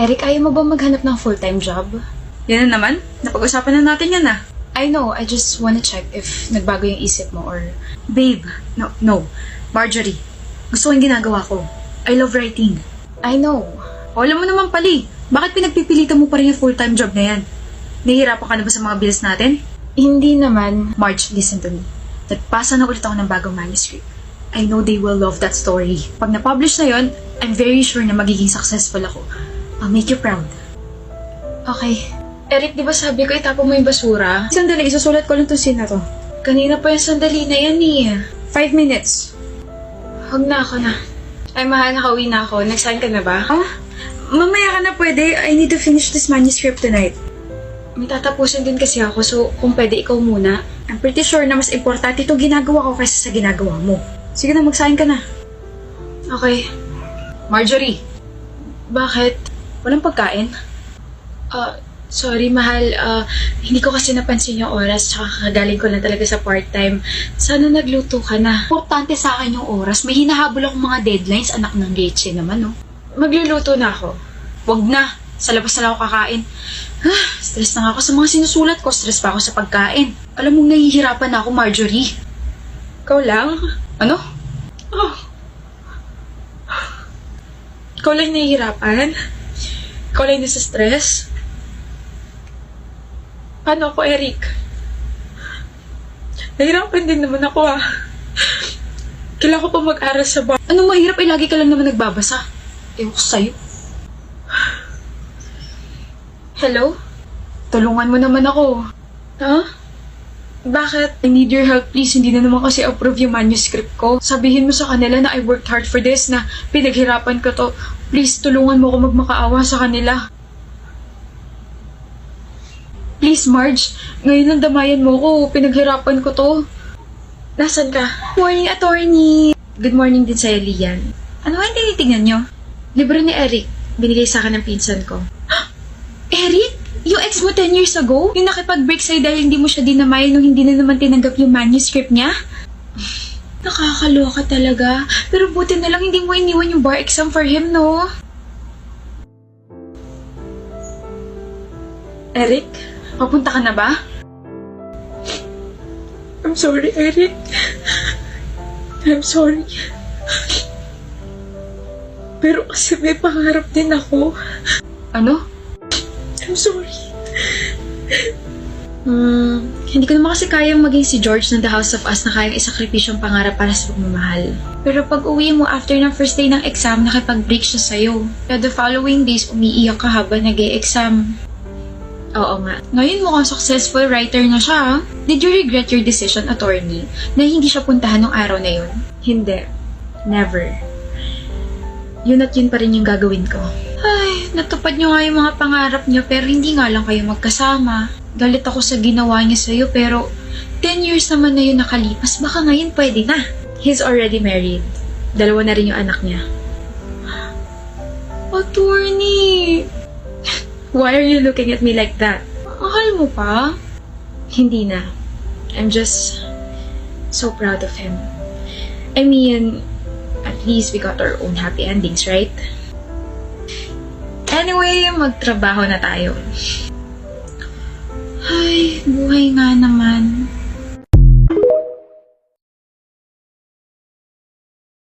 Eric, ayaw mo ba maghanap ng full-time job? Yan na naman. Napag-usapan na natin yan ah. I know, I just wanna check if nagbago yung isip mo or... Babe, no. Marjorie, gusto ko yung ginagawa ko. I love writing. I know. O, alam mo naman pali, bakit pinagpipilitan mo pa rin yung full-time job na yan? Nahihirapan ka na ba sa mga bills natin? Hindi naman. Marge, listen to me. Nagpasa na ulit ako ng bagong manuscript. I know they will love that story. Pag na-publish na yon, I'm very sure na magiging successful ako. I'll make you proud. Okay. Eric, di ba sabi ko itapon mo yung basura? Sandali, isusulat ko lang itong scene na to. Kanina pa yung sandali na yan eh. 5 minutes. Huwag na ako na. Ay, mahal, nakauwi na ako. Nag-sign ka na ba? Ah? Mamaya ka na pwede. I need to finish this manuscript tonight. May tatapusin din kasi ako, so kung pwede ikaw muna. I'm pretty sure na mas importante itong ginagawa ko kaysa sa ginagawa mo. Sige na, mag-sign ka na. Okay. Marjorie, Bakit? walang pagkain? Sorry, mahal. Hindi ko kasi napansin yung oras, tsaka kagaling ko lang talaga sa part-time. Sana nagluto ka na. Importante sa akin yung oras. May hinahabol akong mga deadlines, anak ng leche naman, no? Magluluto na ako. Wag na. Sa labas na lang ako kakain. Stress na nga ako sa mga sinusulat ko. Stress pa ako sa pagkain. Alam mong nahihirapan na ako, Marjorie. Ikaw lang? Ano? Oh. Ikaw lang nahihirapan? Ikaw lang nasa stress? Paano ako, Eric? Nahirapan din naman ako Kailangan ko pa mag-aral sa bar. Ano mahirap? Lagi ka lang naman nagbabasa. Ewan ko sa'yo. Hello? Tulungan mo naman ako. Huh? Bakit? I need your help, please. Hindi na naman kasi approve yung manuscript ko. Sabihin mo sa kanila na I worked hard for this, na pinaghirapan ko to. Please, tulungan mo ako magmakaawa sa kanila. Please, Marge. Ngayon lang damayan mo ko. Pinaghirapan ko to. Nasaan ka? Morning, attorney. Good morning din sa'yo, Lian. Ano nga yung tinitignan nyo? Libro ni Eric. Binigay sa akin ng pinsan ko. Eric? Yung ex mo 10 years ago? Yung nakipag-break sa'yo dahil hindi mo siya dinamayan nung hindi na naman tinanggap yung manuscript niya? Nakakaloka talaga. Pero buti na lang hindi mo iniwan yung bar exam for him, no? Eric? Papunta ka na ba? I'm sorry, Eric. I'm sorry. Pero kasi may pangarap din ako. Ano? I'm sorry. Hindi ko naman kasi kayang maging si George ng The House of Us na kayang isakripisyong pangarap para sa pagmamahal. Pero pag uwi mo after ng first day ng exam, nakipag-break siya sa'yo. Kaya the following days, umiiyak ka habang nag-e-exam. Oo nga. Ngayon mukhang successful writer na siya. Did you regret your decision, attorney, na hindi siya puntahan ng araw na yun? Hindi. Never. Yun at yun pa rin yung gagawin ko. Ay, natupad niyo nga yung mga pangarap niyo pero hindi nga lang kayo magkasama. Galit ako sa ginawa niya sa'yo pero 10 years naman na yun nakalipas. Baka ngayon pwede na. He's already married. 2 na rin yung anak niya. Attorney! Why are you looking at me like that? Mahal mo pa? Hindi na. I'm just so proud of him. I mean, at least we got our own happy endings, right? Anyway, magtrabaho na tayo. Ay, buhay nga naman.